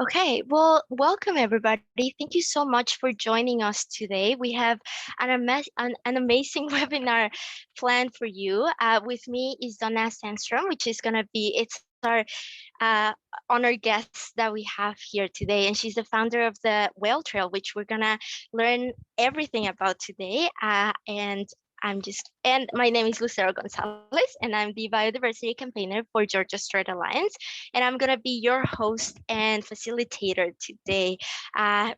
Okay, well, welcome everybody. Thank you so much for joining us today. We have an amazing webinar planned for you. With me is Donna Sandstrom, which is going to be, it's our uh, honored guest that we have here today. And she's the founder of the Whale Trail, which we're going to learn everything about today. And my name is Lucero Gonzalez, and I'm the biodiversity campaigner for Georgia Strait Alliance, and I'm gonna be your host and facilitator today.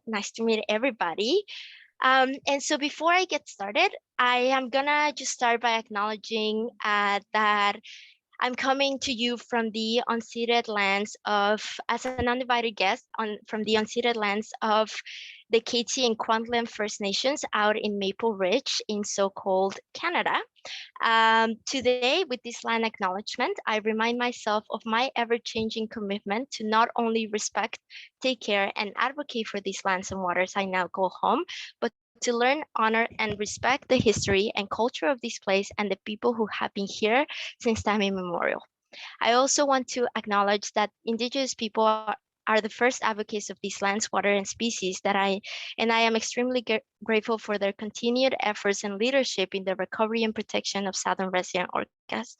Nice to meet everybody. And so before I get started, I am gonna just start by acknowledging that I'm coming to you from the unceded lands as an uninvited guest from the unceded lands of the Métis and Kwantlen First Nations out in Maple Ridge in so-called Canada. Today, with this land acknowledgement, I remind myself of my ever-changing commitment to not only respect, take care, and advocate for these lands and waters I now call home, but to learn, honor, and respect the history and culture of this place and the people who have been here since time immemorial. I also want to acknowledge that Indigenous people are the first advocates of these lands, water, and species and I am extremely grateful for their continued efforts and leadership in the recovery and protection of southern resident orcas.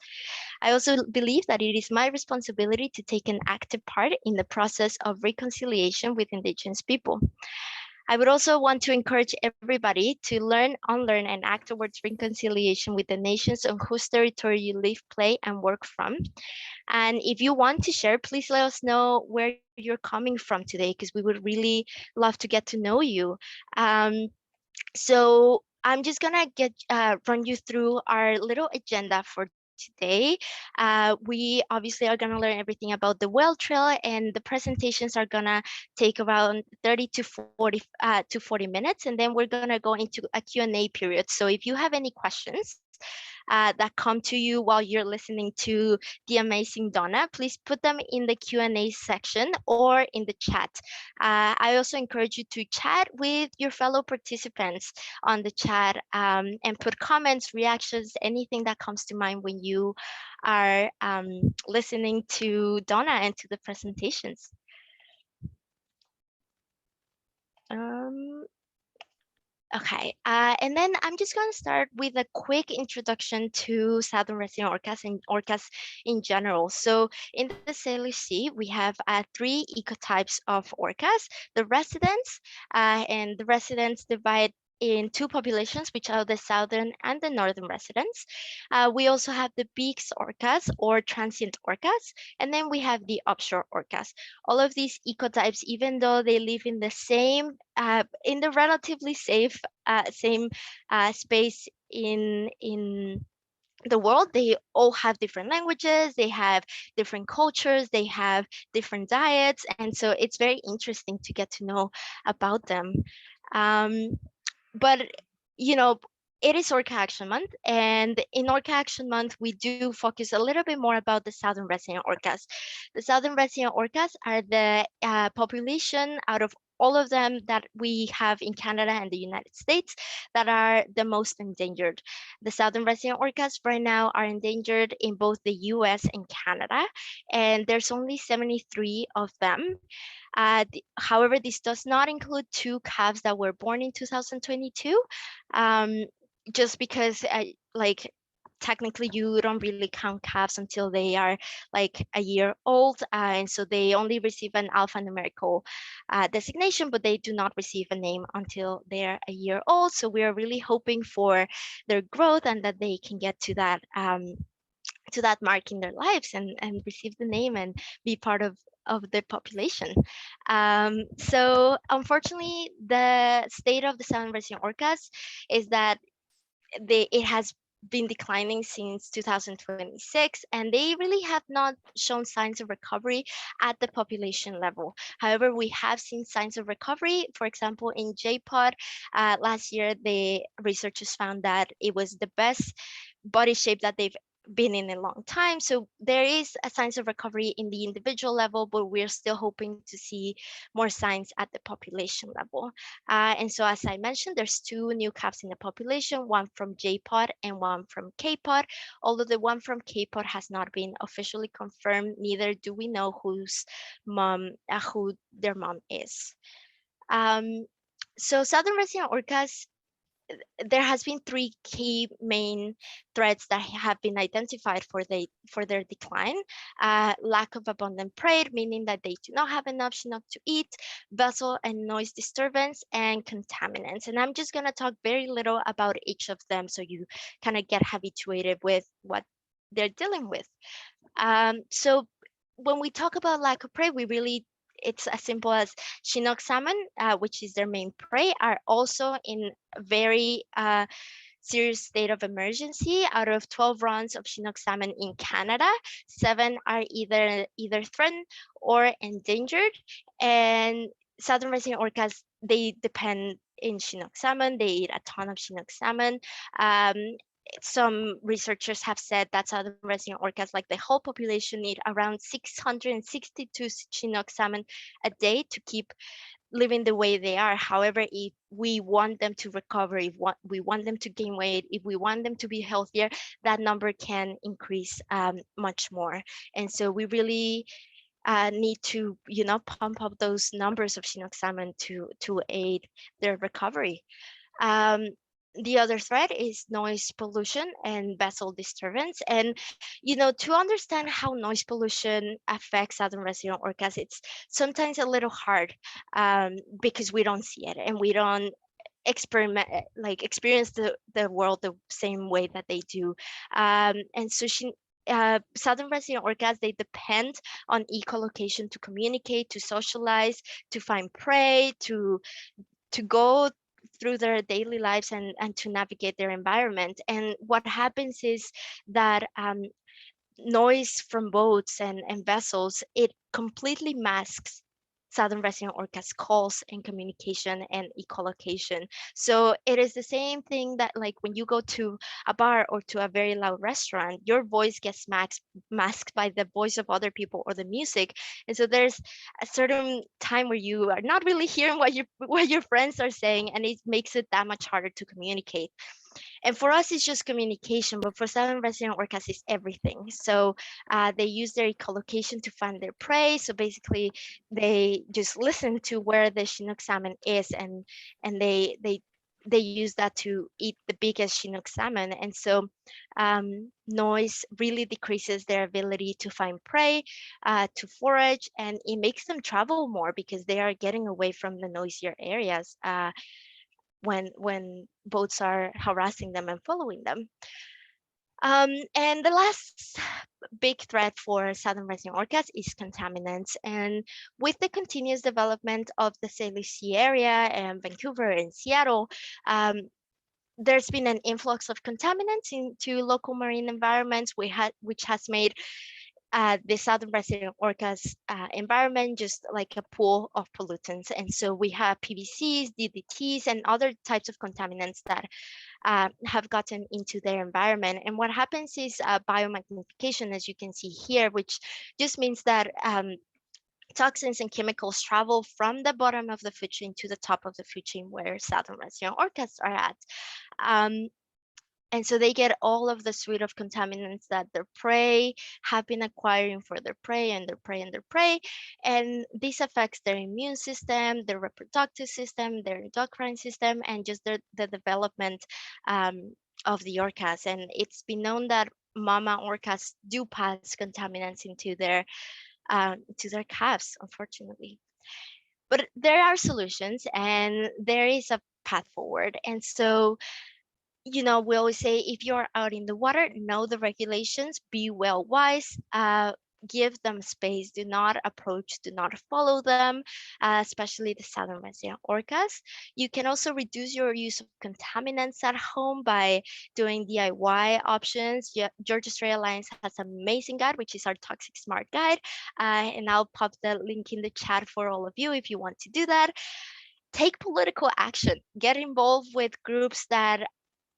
I also believe that it is my responsibility to take an active part in the process of reconciliation with Indigenous people. I would also want to encourage everybody to learn, unlearn, and act towards reconciliation with the nations on whose territory you live, play, and work from. And if you want to share, please let us know where you're coming from today, because we would really love to get to know you. Um, so I'm just gonna run you through our little agenda for today. We obviously are gonna learn everything about the whale trail, and the presentations are gonna take around 30 to 40 minutes, and then we're gonna go into a Q&A period. So if you have any questions that come to you while you're listening to the amazing Donna, please put them in the Q&A section or in the chat. I also encourage you to chat with your fellow participants on the chat, and put comments, reactions, anything that comes to mind when you are listening to Donna and to the presentations. Um, Okay, and then I'm just going to start with a quick introduction to southern resident orcas and orcas in general. So in the Salish Sea, we have three ecotypes of orcas: the residents, and the residents divide in two populations, which are the southern and the northern residents. We also have the beaks orcas or transient orcas, and then we have the offshore orcas. All of these ecotypes, even though they live in the relatively same space in the world, they all have different languages, they have different cultures, they have different diets, and so it's very interesting to get to know about them. Um, but you know, it is Orca Action Month, and in Orca Action Month, we do focus a little bit more about the southern resident orcas. The southern resident orcas are the population out of all of them that we have in Canada and the United States that are the most endangered. The southern resident orcas right now are endangered in both the US and Canada, and there's only 73 of them. However, this does not include two calves that were born in 2022, um, just because like technically you don't really count calves until they are like a year old, and so they only receive an alphanumerical designation, but they do not receive a name until they're a year old. So we are really hoping for their growth and that they can get to that mark in their lives and receive the name and be part of the population. So unfortunately, the state of the southern resident orcas is that it has been declining since 2026, and they really have not shown signs of recovery at the population level. However, we have seen signs of recovery. For example, in JPOD, last year, the researchers found that it was the best body shape that they've been in a long time. So there is a signs of recovery in the individual level, but we're still hoping to see more signs at the population level. And so, as I mentioned, there's two new caps in the population, one from J-pod and one from K-pod. Although the one from K-pod has not been officially confirmed, neither do we know who their mom is. Um, so southern resident orcas, there has been three key main threats that have been identified for their decline. Lack of abundant prey, meaning that they do not have enough Chinook to eat, vessel and noise disturbance, and contaminants. And I'm just going to talk very little about each of them so you kind of get habituated with what they're dealing with. So when we talk about lack of prey, it's as simple as Chinook salmon, which is their main prey, are also in a very serious state of emergency. Out of 12 runs of Chinook salmon in Canada, 7 are either threatened or endangered. And southern resident orcas, they depend in Chinook salmon. They eat a ton of Chinook salmon. Um, some researchers have said that southern resident orcas, like the whole population, need around 662 Chinook salmon a day to keep living the way they are. However, if we want them to recover, if we want them to gain weight, if we want them to be healthier, that number can increase much more. And so we really need to, pump up those numbers of Chinook salmon to aid their recovery. Um, the other threat is noise pollution and vessel disturbance. And, to understand how noise pollution affects southern resident orcas, it's sometimes a little hard because we don't see it and we don't experience the world the same way that they do. And so southern resident orcas, they depend on echolocation to communicate, to socialize, to find prey, to go through their daily lives and to navigate their environment. And what happens is that noise from boats and vessels, it completely masks southern resident orcas calls and communication and echolocation. So it is the same thing that, like, when you go to a bar or to a very loud restaurant, your voice gets masked by the voice of other people or the music. And so there's a certain time where you are not really hearing what your friends are saying, and it makes it that much harder to communicate. And for us, it's just communication, but for southern resident orcas, it's everything. So they use their echolocation to find their prey. So basically, they just listen to where the Chinook salmon is, and they use that to eat the biggest Chinook salmon. And so noise really decreases their ability to find prey, to forage, and it makes them travel more because they are getting away from the noisier areas. When boats are harassing them and following them. And the last big threat for southern resident orcas is contaminants. And with the continuous development of the Salish Sea area and Vancouver and Seattle, there's been an influx of contaminants into local marine environments, which has made the southern resident orcas environment just like a pool of pollutants. And so we have PVCs, DDTs, and other types of contaminants that have gotten into their environment. And what happens is biomagnification, as you can see here, which just means that toxins and chemicals travel from the bottom of the food chain to the top of the food chain where southern resident orcas are at. And so they get all of the suite of contaminants that their prey have been acquiring for their prey and their prey and their prey. And this affects their immune system, their reproductive system, their endocrine system, and just the development of the orcas. And it's been known that mama orcas do pass contaminants to their calves, unfortunately. But there are solutions and there is a path forward. And so we always say, if you're out in the water, know the regulations, be well wise, give them space, do not approach, do not follow them, especially the southern resident orcas. You can also reduce your use of contaminants at home by doing DIY options. Georgia Strait Alliance has an amazing guide, which is our Toxic Smart Guide, and I'll pop the link in the chat for all of you if you want to do that. Take political action, get involved with groups that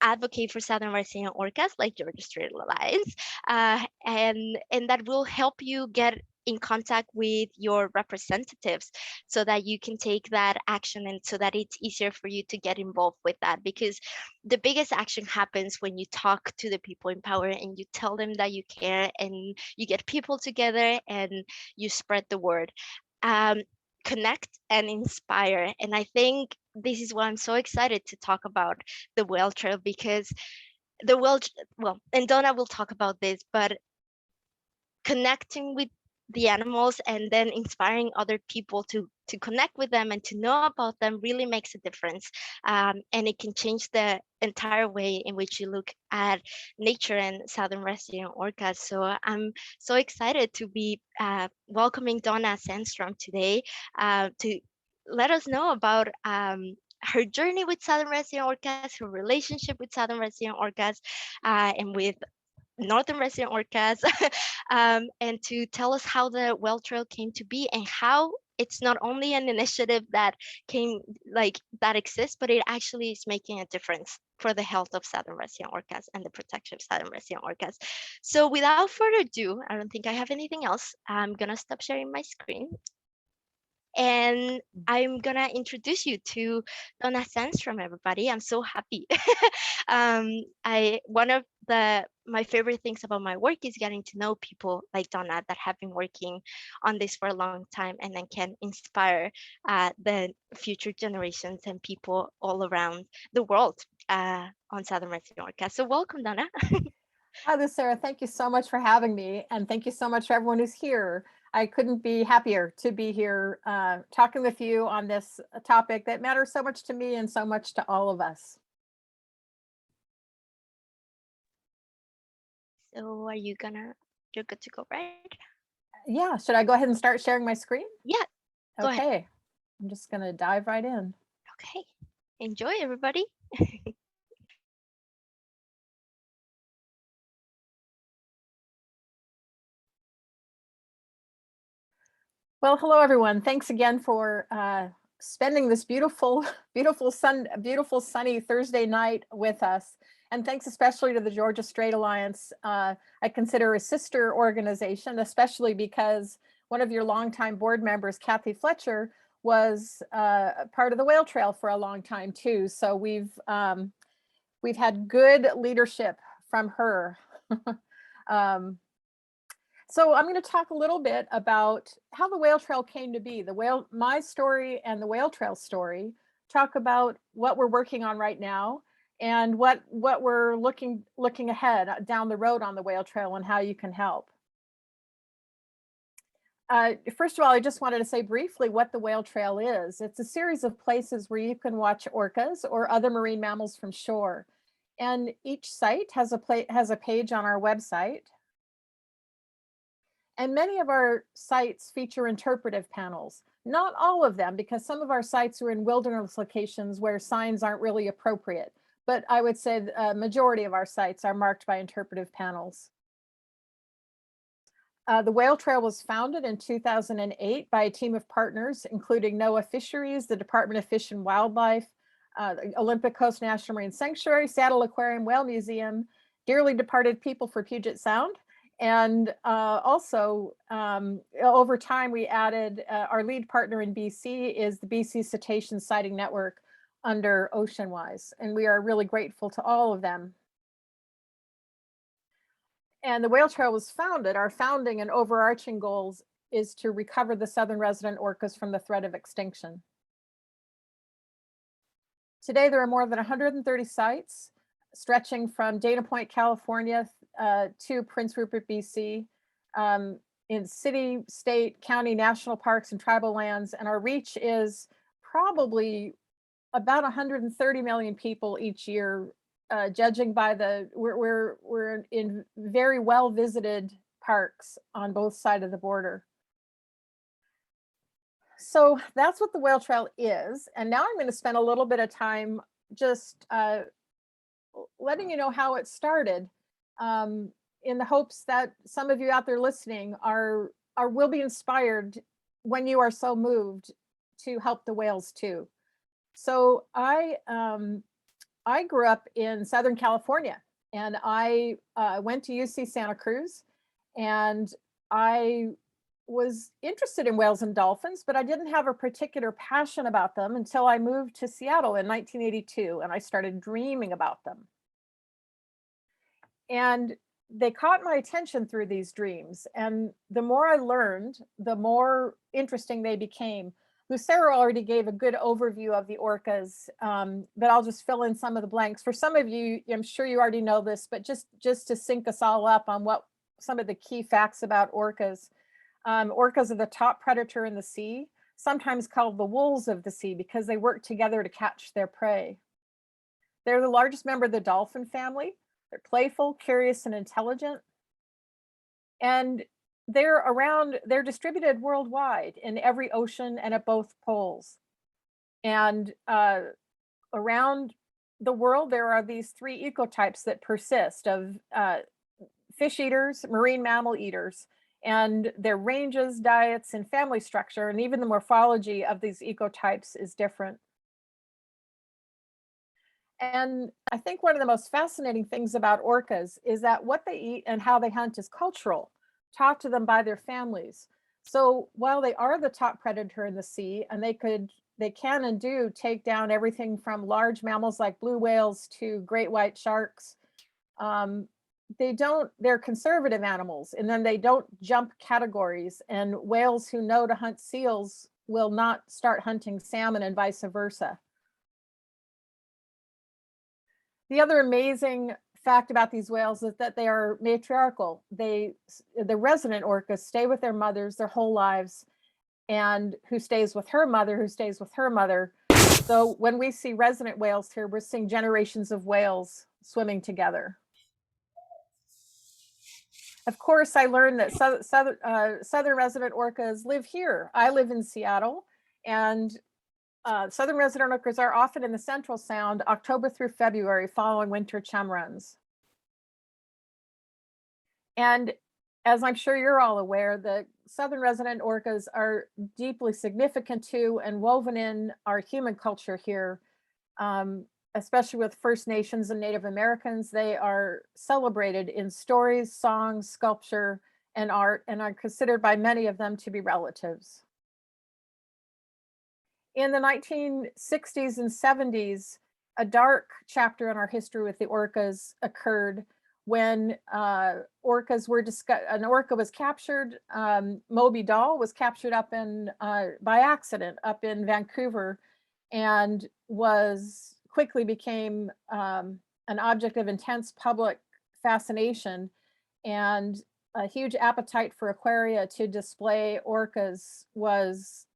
advocate for Southern Resident Orcas like Georgia Strait Alliance, and that will help you get in contact with your representatives so that you can take that action and so that it's easier for you to get involved with that, because the biggest action happens when you talk to the people in power and you tell them that you care and you get people together and you spread the word. um, Connect and inspire. And I think this is why I'm so excited to talk about the whale trail, because the whale, well, and Donna will talk about this, but connecting with the animals and then inspiring other people to connect with them and to know about them really makes a difference, and it can change the entire way in which you look at nature and southern resident orcas. So I'm so excited to be welcoming Donna Sandstrom today, to let us know about her journey with southern resident orcas, her relationship with southern resident orcas, and with northern resident orcas, and to tell us how the well trail came to be and how it's not only an initiative that came like that exists, but it actually is making a difference for the health of southern resident orcas and the protection of southern resident orcas. So without further ado, I don't think I have anything else. I'm gonna stop sharing my screen and I'm gonna introduce you to Donna Sandstrom, everybody. I'm so happy. I one of the my favorite things about my work is getting to know people like Donna that have been working on this for a long time and then can inspire the future generations and people all around the world on Southern Resident Orca. So welcome, Donna. Hi there, Sarah. Thank you so much for having me. And thank you so much for everyone who's here. I couldn't be happier to be here talking with you on this topic that matters so much to me and so much to all of us. So you're good to go, right? Yeah, should I go ahead and start sharing my screen? Yeah, go ahead. Okay, I'm just going to dive right in. Okay, enjoy, everybody. Well, hello, everyone. Thanks again for spending this beautiful sunny Thursday night with us. And thanks especially to the Georgia Strait Alliance. I consider a sister organization, especially because one of your longtime board members, Kathy Fletcher, was part of the whale trail for a long time too. So we've had good leadership from her. So I'm going to talk a little bit about how the whale trail came to be. My story and the whale trail story talk about what we're working on right now and what we're looking ahead down the road on the whale trail and how you can help. First of all, I just wanted to say briefly what the whale trail is. It's a series of places where you can watch orcas or other marine mammals from shore. And each site has a page on our website. And many of our sites feature interpretive panels. Not all of them, because some of our sites are in wilderness locations where signs aren't really appropriate. But I would say the majority of our sites are marked by interpretive panels. The Whale Trail was founded in 2008 by a team of partners, including NOAA Fisheries, the Department of Fish and Wildlife, Olympic Coast National Marine Sanctuary, Seattle Aquarium, Whale Museum, dearly departed people for Puget Sound. And also, over time, we added our lead partner in BC is the BC Cetacean Sighting Network under Oceanwise. And we are really grateful to all of them. And the Whale Trail was founded, our founding and overarching goals is to recover the southern resident orcas from the threat of extinction. Today, there are more than 130 sites stretching from Dana Point, California to Prince Rupert, BC, in city, state, county, national parks, and tribal lands. And our reach is probably about 130 million people each year, judging by we're in very well visited parks on both sides of the border. So that's what the Whale Trail is. And now I'm going to spend a little bit of time just letting you know how it started, in the hopes that some of you out there listening will be inspired when you are so moved to help the whales too. So I I grew up in Southern California, and I went to UC Santa Cruz, and I was interested in whales and dolphins, but I didn't have a particular passion about them until I moved to Seattle in 1982, and I started dreaming about them. And they caught my attention through these dreams. And the more I learned, the more interesting they became. Lucero already gave a good overview of the orcas, but I'll just fill in some of the blanks. For some of you, I'm sure you already know this, but just to sync us all up on what some of the key facts about orcas. Orcas are the top predator in the sea, sometimes called the wolves of the sea because they work together to catch their prey. They're the largest member of the dolphin family. They're playful, curious, and intelligent. And they're distributed worldwide in every ocean and at both poles. And around the world, there are these three ecotypes that persist of fish eaters, marine mammal eaters, and their ranges, diets, and family structure, and even the morphology of these ecotypes is different. And I think one of the most fascinating things about orcas is that what they eat and how they hunt is cultural, taught to them by their families. So while they are the top predator in the sea, and they can and do take down everything from large mammals like blue whales to great white sharks, they're conservative animals, and then they don't jump categories, and whales who know to hunt seals will not start hunting salmon and vice versa. The other amazing fact about these whales is that they are matriarchal. The resident orcas stay with their mothers their whole lives, and who stays with her mother, who stays with her mother. So when we see resident whales here, we're seeing generations of whales swimming together. Of course, I learned that southern resident orcas live here. I live in Seattle, and southern resident orcas are often in the Central Sound, October through February, following winter chum runs. And as I'm sure you're all aware, the southern resident orcas are deeply significant to and woven in our human culture here, especially with First Nations and Native Americans. They are celebrated in stories, songs, sculpture, and art, and are considered by many of them to be relatives. In the 1960s and 70s, a dark chapter in our history with the orcas occurred when orcas were an orca was captured. Moby Doll was captured up in by accident up in Vancouver, and quickly became an object of intense public fascination, and a huge appetite for aquaria to display orcas was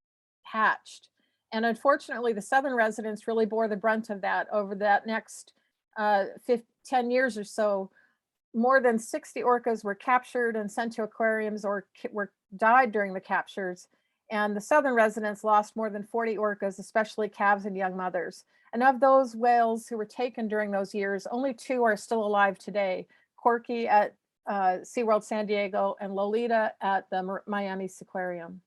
hatched. And unfortunately, the southern residents really bore the brunt of that over that next 10 years or so. More than 60 orcas were captured and sent to aquariums or died during the captures. And the southern residents lost more than 40 orcas, especially calves and young mothers. And of those whales who were taken during those years, only 2 are still alive today: Corky at SeaWorld San Diego and Lolita at the Miami Seaquarium.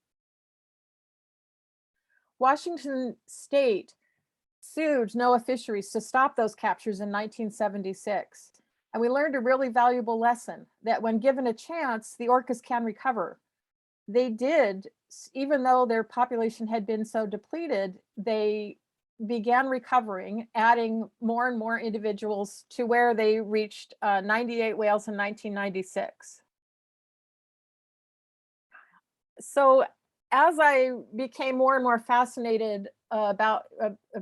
Washington State sued NOAA Fisheries to stop those captures in 1976. And we learned a really valuable lesson that when given a chance, the orcas can recover. They did, even though their population had been so depleted, they began recovering, adding more and more individuals to where they reached 98 whales in 1996. So as I became more and more fascinated about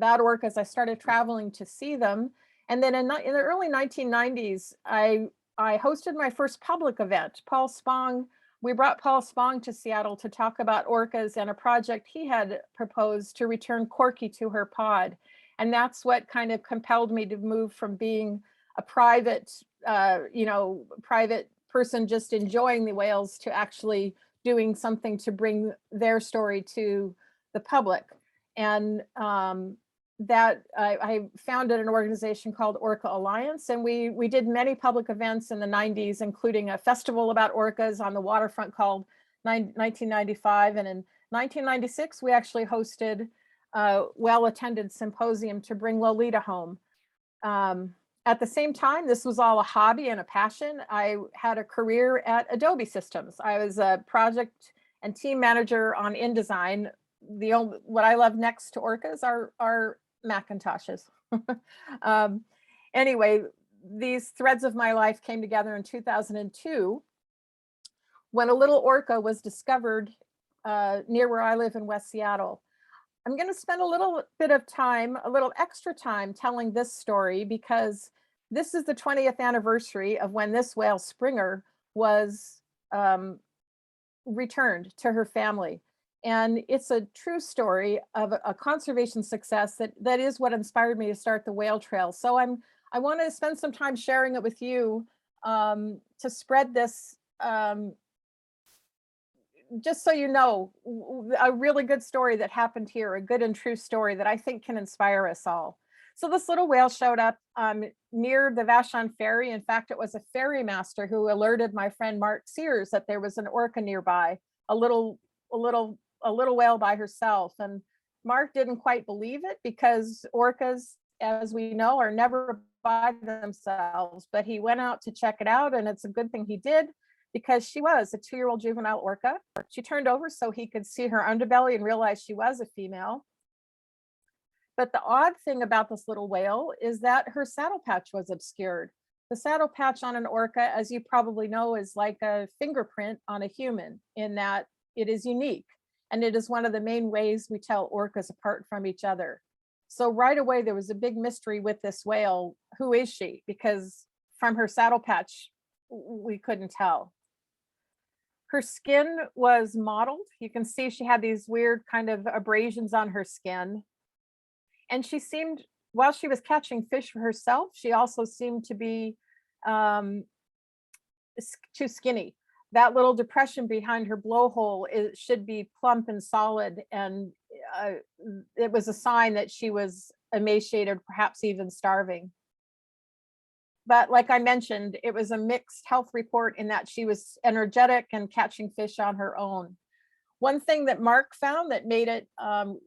orcas, I started traveling to see them. And then in the early 1990s, I hosted my first public event. We brought Paul Spong to Seattle to talk about orcas and a project he had proposed to return Corky to her pod. And that's what kind of compelled me to move from being a private person just enjoying the whales to actually doing something to bring their story to the public. And that I founded an organization called Orca Alliance, and we did many public events in the 90s, including a festival about orcas on the waterfront called 1995. And in 1996, we actually hosted a well-attended symposium to bring Lolita home. At the same time, this was all a hobby and a passion. I had a career at Adobe Systems. I was a project and team manager on InDesign. What I love next to Orcas are Macintoshes. um, anyway, these threads of my life came together in 2002 when a little orca was discovered near where I live in West Seattle. I'm going to spend a little bit of time, a little extra time telling this story because this is the 20th anniversary of when this whale, Springer, was returned to her family. And it's a true story of a conservation success that is what inspired me to start the whale trail. So I want to spend some time sharing it with you to spread this, just so you know, a really good story that happened here, a good and true story that I think can inspire us all. So this little whale showed up near the Vashon ferry. In fact, it was a ferry master who alerted my friend Mark Sears that there was an orca nearby, a little whale by herself. And Mark didn't quite believe it because orcas, as we know, are never by themselves. But he went out to check it out, and it's a good thing he did because she was a 2-year-old juvenile orca. She turned over so he could see her underbelly and realize she was a female. But the odd thing about this little whale is that her saddle patch was obscured. The saddle patch on an orca, as you probably know, is like a fingerprint on a human in that it is unique. And it is one of the main ways we tell orcas apart from each other. So right away, there was a big mystery with this whale. Who is she? Because from her saddle patch, we couldn't tell. Her skin was mottled. You can see she had these weird kind of abrasions on her skin. And she seemed, while she was catching fish for herself, she also seemed to be too skinny. That little depression behind her blowhole should be plump and solid. And it was a sign that she was emaciated, perhaps even starving. But like I mentioned, it was a mixed health report in that she was energetic and catching fish on her own. One thing that Mark found that made it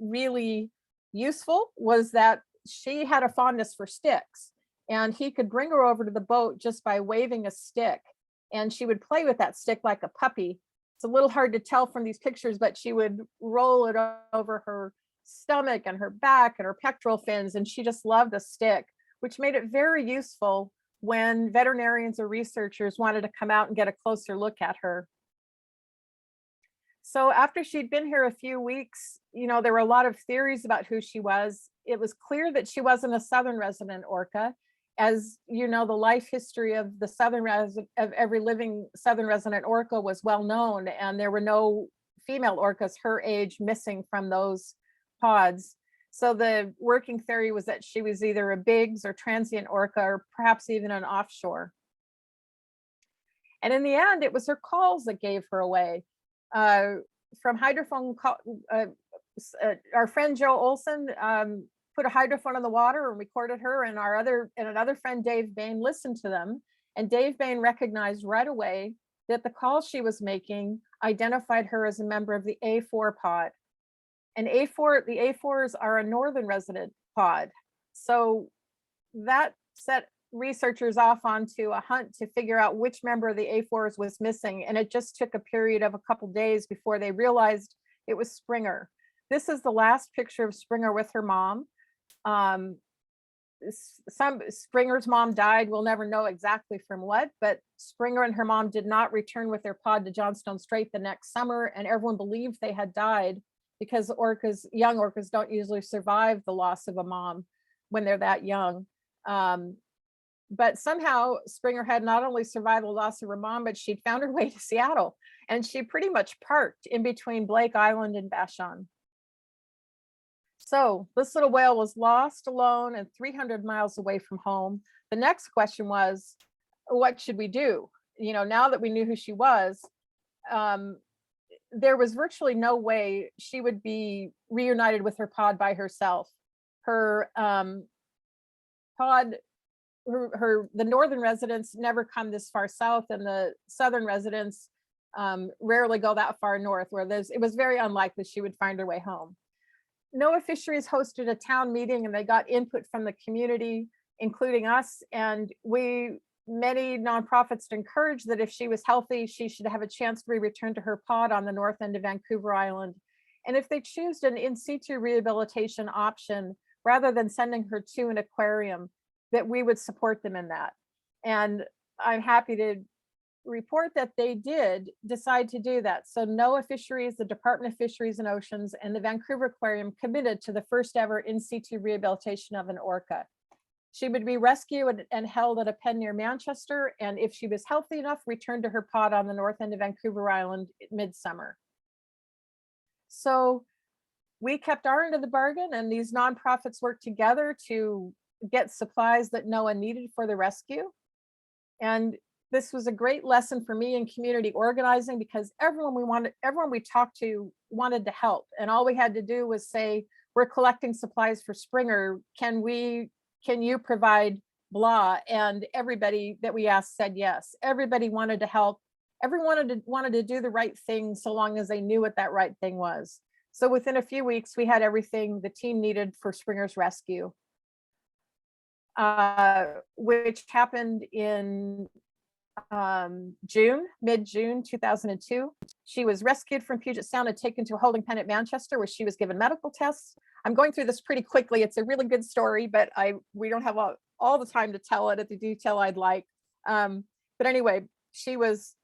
really useful was that she had a fondness for sticks, and he could bring her over to the boat just by waving a stick, and she would play with that stick like a puppy. It's a little hard to tell from these pictures, but she would roll it over her stomach and her back and her pectoral fins, and she just loved the stick, which made it very useful when veterinarians or researchers wanted to come out and get a closer look at her. So after she'd been here a few weeks, there were a lot of theories about who she was. It was clear that she wasn't a southern resident orca. As you know, the life history of the of every living southern resident orca was well known, and there were no female orcas her age missing from those pods. So the working theory was that she was either a Biggs or transient orca, or perhaps even an offshore. And in the end, it was her calls that gave her away. From hydrophone, our friend Joe Olson put a hydrophone in the water and recorded her, and another friend, Dave Bain, listened to them. And Dave Bain recognized right away that the call she was making identified her as a member of the A4 pod. And the A4s are a northern resident pod. So that set researchers off onto a hunt to figure out which member of the A4s was missing. And it just took a period of a couple days before they realized it was Springer. This is the last picture of Springer with her mom. Springer's mom died. We'll never know exactly from what, but Springer and her mom did not return with their pod to Johnstone Strait the next summer, and everyone believed they had died because young orcas don't usually survive the loss of a mom when they're that young. But somehow Springer had not only survived the loss of her mom, but she'd found her way to Seattle, and she pretty much parked in between Blake Island and Vashon. So this little whale was lost, alone, and 300 miles away from home. The next question was, what should we do? Now that we knew who she was, there was virtually no way she would be reunited with her pod by herself. Her pod, the northern residents never come this far south, and the southern residents rarely go that far north, where it was very unlikely she would find her way home. NOAA Fisheries hosted a town meeting, and they got input from the community. including us. And many nonprofits encouraged that if she was healthy, she should have a chance to be returned to her pod on the north end of Vancouver Island. And if they choose an in situ rehabilitation option, rather than sending her to an aquarium, that we would support them in that. And I'm happy to report that they did decide to do that. So NOAA Fisheries, the Department of Fisheries and Oceans, and the Vancouver Aquarium committed to the first ever in situ rehabilitation of an orca. She would be rescued and held at a pen near Manchester, and if she was healthy enough, returned to her pod on the north end of Vancouver Island midsummer. So we kept our end of the bargain, and these nonprofits worked together to get supplies that NOAA needed for the rescue. And this was a great lesson for me in community organizing, because everyone we talked to wanted to help, and all we had to do was say, we're collecting supplies for Springer. Can you provide blah? And everybody that we asked said yes. Everybody wanted to help. Everyone wanted to do the right thing, so long as they knew what that right thing was. So within a few weeks, we had everything the team needed for Springer's rescue, which happened in mid-June 2002. She was rescued from Puget Sound and taken to a holding pen at Manchester, where she was given medical tests. I'm going through this pretty quickly. It's a really good story, but we don't have all the time to tell it at the detail I'd like. But anyway, she was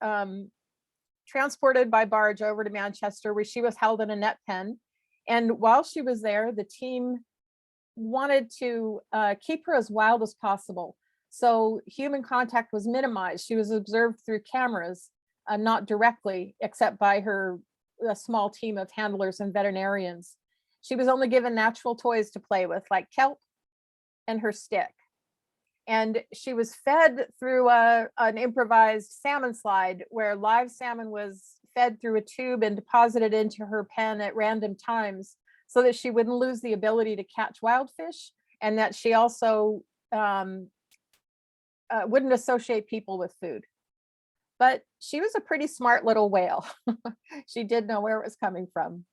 transported by barge over to Manchester, where she was held in a net pen. And while she was there, the team wanted to keep her as wild as possible. So human contact was minimized. She was observed through cameras, not directly, except by a small team of handlers and veterinarians. She was only given natural toys to play with, like kelp and her stick. And she was fed through an improvised salmon slide, where live salmon was fed through a tube and deposited into her pen at random times, so that she wouldn't lose the ability to catch wild fish, and that she also wouldn't associate people with food. But she was a pretty smart little whale. She did know where it was coming from.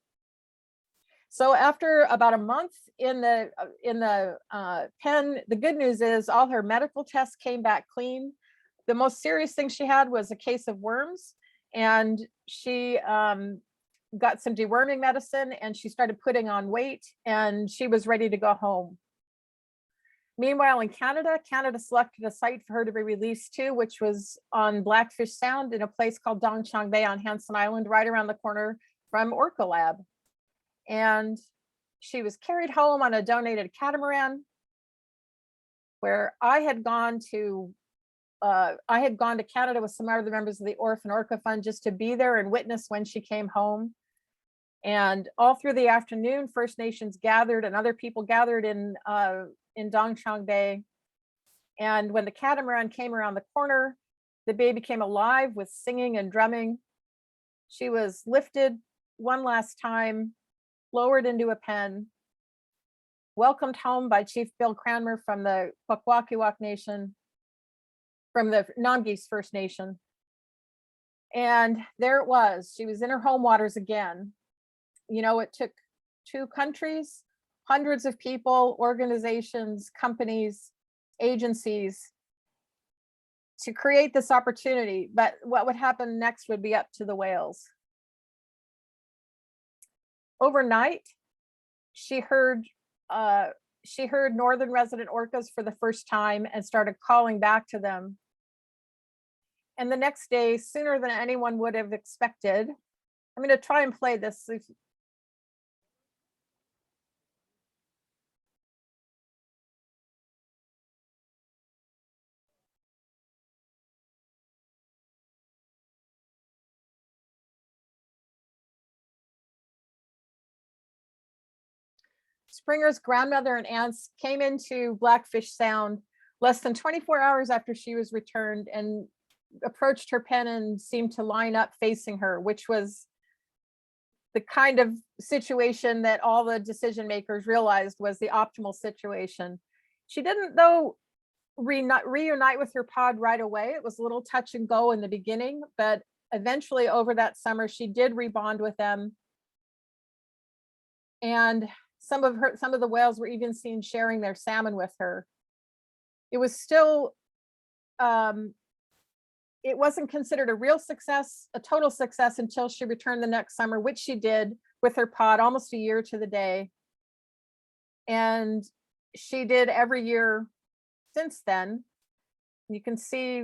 So after about a month in the pen, the good news is all her medical tests came back clean. The most serious thing she had was a case of worms, and she got some deworming medicine, and she started putting on weight, and she was ready to go home. Meanwhile, in Canada selected a site for her to be released to, which was on Blackfish Sound in a place called Dong Chong Bay on Hanson Island, right around the corner from Orca Lab. And she was carried home on a donated catamaran, where I had gone to Canada with some other members of the Orphan Orca Fund, just to be there and witness when she came home. And all through the afternoon, First Nations gathered and other people gathered in Dong Chong Bay. And when the catamaran came around the corner, the baby came alive with singing and drumming. She was lifted one last time, lowered into a pen, welcomed home by Chief Bill Cranmer from the Kwakwaka'wakw Nation, from the Namgis First Nation. And there it was. She was in her home waters again. You know, it took 2 countries, hundreds of people, organizations, companies, agencies to create this opportunity. But what would happen next would be up to the whales. Overnight, she heard northern resident orcas for the first time and started calling back to them. And the next day, sooner than anyone would have expected, I'm going to try and play this. Springer's grandmother and aunts came into Blackfish Sound less than 24 hours after she was returned, and approached her pen and seemed to line up facing her, which was the kind of situation that all the decision makers realized was the optimal situation. She didn't, though, reunite with her pod right away. It was a little touch and go in the beginning, but eventually over that summer, she did rebond with them. And some of the whales were even seen sharing their salmon with her. It was still, it wasn't considered a real success, a total success, until she returned the next summer, which she did with her pod almost a year to the day. And she did every year since then. You can see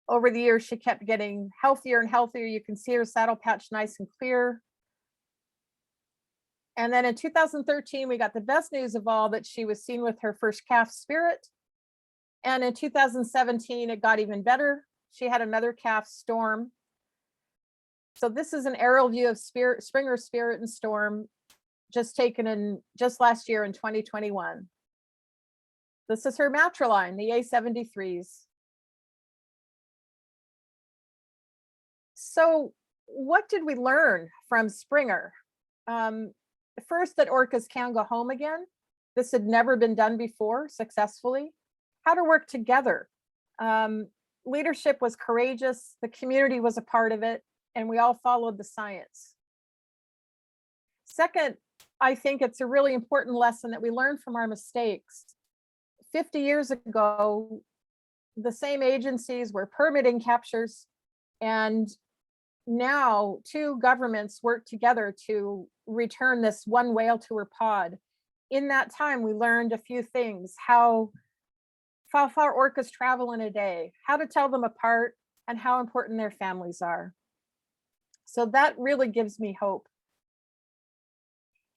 over the years, she kept getting healthier and healthier. You can see her saddle patch nice and clear. And then in 2013, we got the best news of all, that she was seen with her first calf Spirit. And in 2017, it got even better. She had another calf, Storm. So this is an aerial view of Springer, Spirit, and Storm, just taken in just last year in 2021. This is her matriline, the A73s. So what did we learn from Springer? First, that orcas can go home again. This had never been done before successfully. How to work together. Leadership was courageous. The community was a part of it, and we all followed the science. Second, I think it's a really important lesson that we learn from our mistakes. 50 years ago, the same agencies were permitting captures, and now 2 governments work together to return this one whale to her pod. In that time, we learned a few things: how far orcas travel in a day, how to tell them apart, and how important their families are. So that really gives me hope.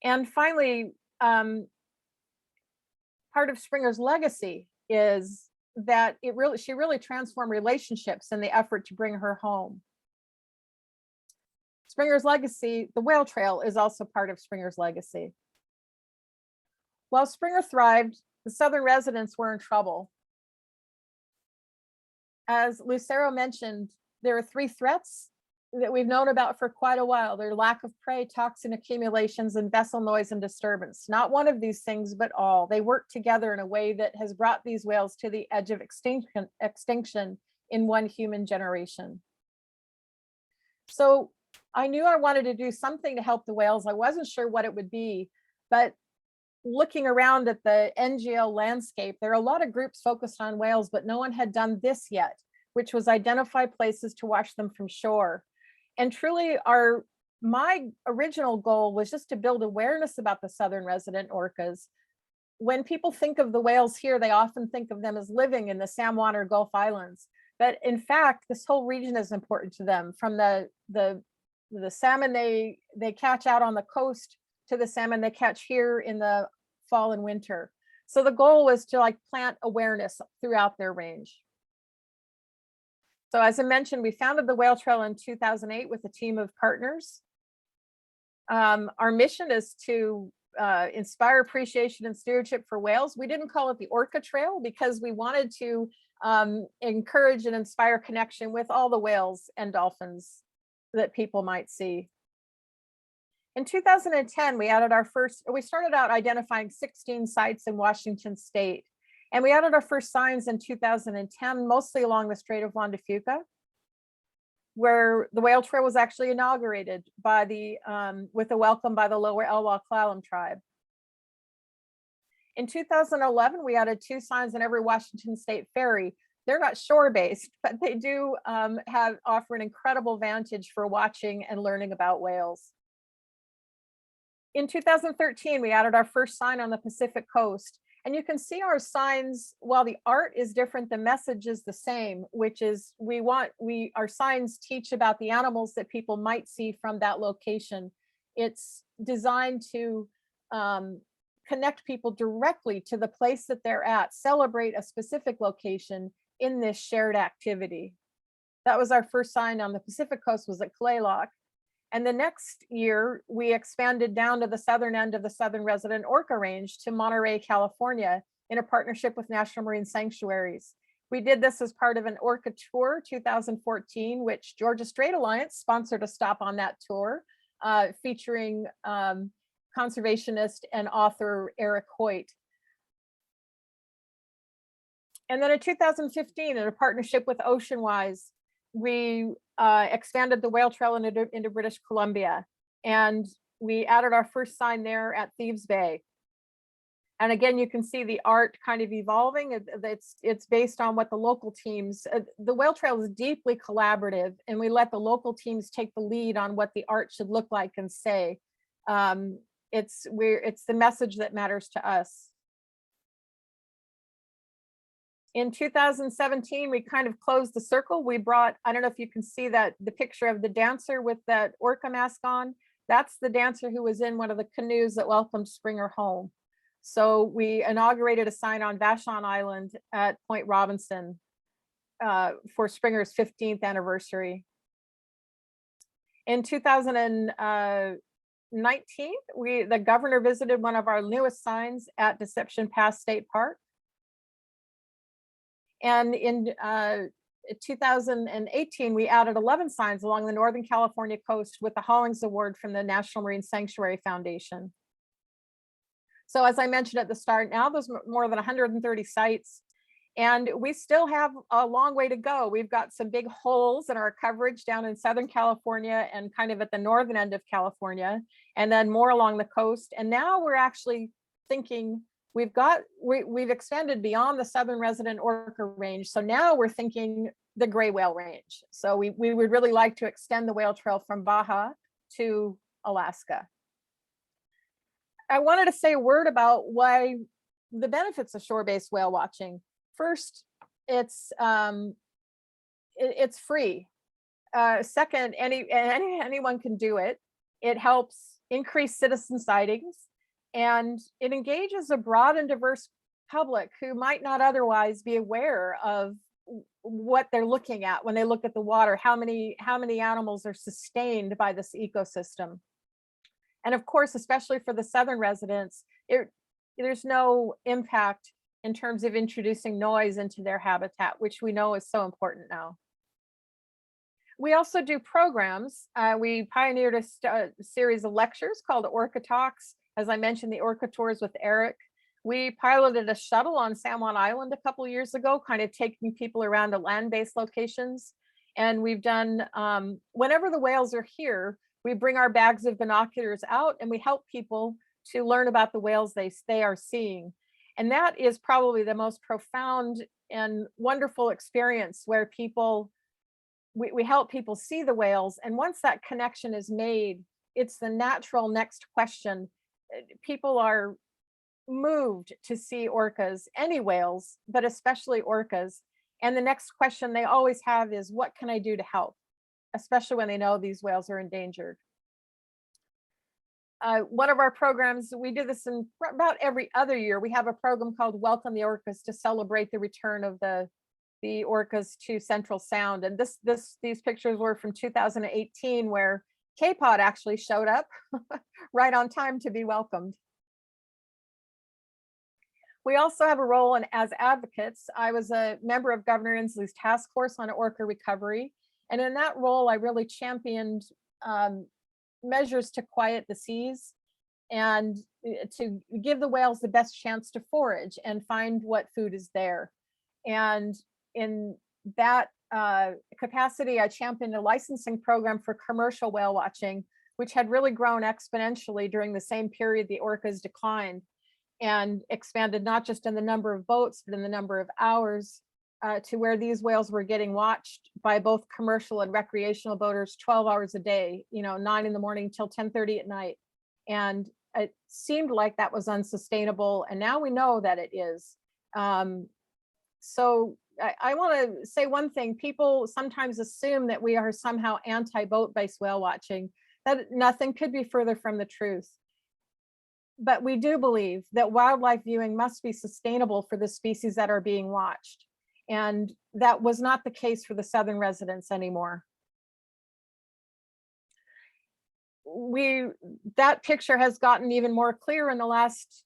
And finally, part of Springer's legacy is that she really transformed relationships in the effort to bring her home. Springer's legacy, the whale trail, is also part of Springer's legacy. While Springer thrived, the southern residents were in trouble. As Lucero mentioned, there are 3 threats that we've known about for quite a while. They're lack of prey, toxin accumulations, and vessel noise and disturbance. Not one of these things, but all. They work together in a way that has brought these whales to the edge of extinction in one human generation. So I knew I wanted to do something to help the whales. I wasn't sure what it would be, but looking around at the NGO landscape, there are a lot of groups focused on whales, but no one had done this yet, which was identify places to watch them from shore. And truly, my original goal was just to build awareness about the southern resident orcas. When people think of the whales here, they often think of them as living in the San Juan or Gulf Islands. But in fact, this whole region is important to them, from the salmon they catch out on the coast to the salmon they catch here in the fall and winter. So the goal was to plant awareness throughout their range. So as I mentioned, we founded the Whale Trail in 2008 with a team of partners. Our mission is to inspire appreciation and stewardship for whales. We didn't call it the Orca Trail because we wanted to encourage and inspire connection with all the whales and dolphins that people might see. In 2010, we started out identifying 16 sites in Washington State, and we added our first signs in 2010, mostly along the Strait of Juan de Fuca, where the Whale Trail was actually inaugurated with a welcome by the Lower Elwha Clallam tribe. In 2011, we added 2 signs in every Washington State ferry. They're not shore-based, but they do offer an incredible vantage for watching and learning about whales. In 2013, we added our first sign on the Pacific coast. And you can see our signs, while the art is different, the message is the same, which is our signs teach about the animals that people might see from that location. It's designed to connect people directly to the place that they're at, celebrate a specific location in this shared activity. That was our first sign on the Pacific coast, was at Kalaloch. And the next year, we expanded down to the southern end of the southern resident orca range to Monterey, California, in a partnership with National Marine Sanctuaries. We did this as part of an Orca Tour 2014, which Georgia Strait Alliance sponsored a stop on that tour, featuring conservationist and author Eric Hoyt. And then in 2015, in a partnership with Oceanwise, we expanded the Whale Trail into British Columbia, and we added our first sign there at Thieves Bay. And again, you can see the art kind of evolving. It's based on what the local teams, the whale trail is deeply collaborative, and we let the local teams take the lead on what the art should look like and say. It's the message that matters to us. In 2017, we kind of closed the circle. We brought, I don't know if you can see that, the picture of the dancer with that orca mask on. That's the dancer who was in one of the canoes that welcomed Springer home. So we inaugurated a sign on Vashon Island at Point Robinson for Springer's 15th anniversary. In 2019, the governor visited one of our newest signs at Deception Pass State Park. And in 2018, we added 11 signs along the Northern California coast with the Hollings Award from the National Marine Sanctuary Foundation. So as I mentioned at the start, now there's more than 130 sites, and we still have a long way to go. We've got some big holes in our coverage down in Southern California and kind of at the northern end of California, and then more along the coast. And now we're actually thinking we've expanded beyond the southern resident orca range. So now we're thinking the gray whale range. So we would really like to extend the whale trail from Baja to Alaska. I wanted to say a word about why the benefits of shore-based whale watching. First, it's free. Second, anyone can do it. It helps increase citizen sightings, and it engages a broad and diverse public who might not otherwise be aware of what they're looking at when they look at the water, how many animals are sustained by this ecosystem. And of course, especially for the southern residents, there's no impact in terms of introducing noise into their habitat, which we know is so important now. We also do programs. We pioneered a series of lectures called Orca Talks. As I mentioned, the Orca Tours with Eric. We piloted a shuttle on San Juan Island a couple of years ago, kind of taking people around to land-based locations. And we've done, whenever the whales are here, we bring our bags of binoculars out and we help people to learn about the whales they are seeing. And that is probably the most profound and wonderful experience, where we help people see the whales. And once that connection is made, it's the natural next question. People are moved to see orcas, any whales, but especially orcas. And the next question they always have is, what can I do to help? Especially when they know these whales are endangered. One of our programs, we do this in about every other year. We have a program called Welcome the Orcas to celebrate the return of the orcas to Central Sound. And these pictures were from 2018, where K-Pod actually showed up right on time to be welcomed. We also have a role as advocates. I was a member of Governor Inslee's task force on orca recovery. And in that role, I really championed measures to quiet the seas and to give the whales the best chance to forage and find what food is there. And in that capacity, I championed a licensing program for commercial whale watching, which had really grown exponentially during the same period the orcas declined, and expanded not just in the number of boats, but in the number of hours, to where these whales were getting watched by both commercial and recreational boaters 12 hours a day, 9 in the morning till 10:30 at night. And it seemed like that was unsustainable. And now we know that it is. So I want to say one thing. People sometimes assume that we are somehow anti-boat-based whale watching. That nothing could be further from the truth. But we do believe that wildlife viewing must be sustainable for the species that are being watched. And that was not the case for the southern residents anymore. That picture has gotten even more clear in the last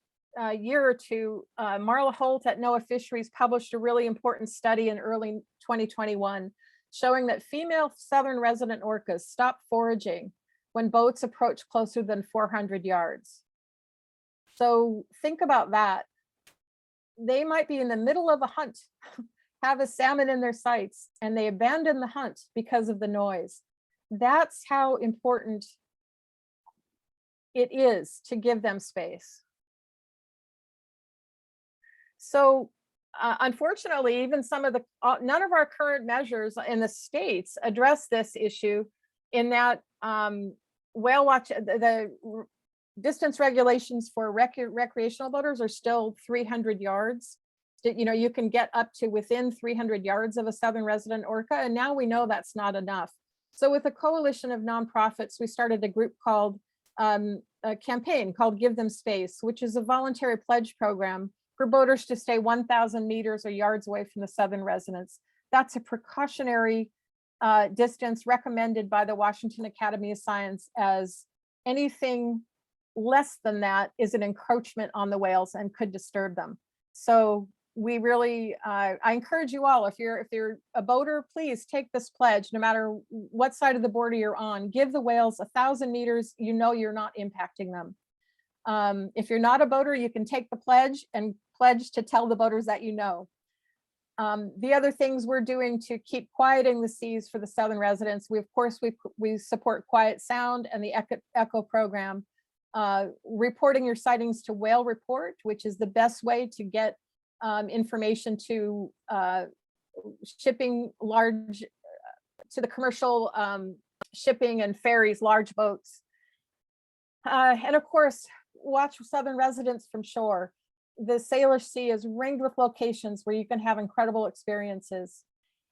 year or two. Marla Holt at NOAA Fisheries published a really important study in early 2021, showing that female southern resident orcas stop foraging when boats approach closer than 400 yards. So think about that. They might be in the middle of a hunt, have a salmon in their sights, and they abandon the hunt because of the noise. That's how important it is to give them space. So unfortunately, even some of the, none of our current measures in the states address this issue, in that whale watch, the distance regulations for recreational boaters are still 300 yards. You know, you can get up to within 300 yards of a southern resident orca, and now we know that's not enough. So with a coalition of nonprofits, we started a group called a campaign called Give Them Space, which is a voluntary pledge program for boaters to stay 1,000 meters or yards away from the southern residents. That's a precautionary distance recommended by the Washington Academy of Science, as anything less than that is an encroachment on the whales and could disturb them. So we really, I encourage you all, if you're a boater, please take this pledge, no matter what side of the border you're on. Give the whales 1,000 meters, you know you're not impacting them. If you're not a boater, you can take the pledge and pledge to tell the boaters that you know. The other things we're doing to keep quieting the seas for the southern residents, of course we support Quiet Sound and the Echo program. Reporting your sightings to Whale Report, which is the best way to get information to shipping large, to the commercial shipping and ferries, large boats. And of course, watch southern residents from shore. The Salish Sea is ringed with locations where you can have incredible experiences.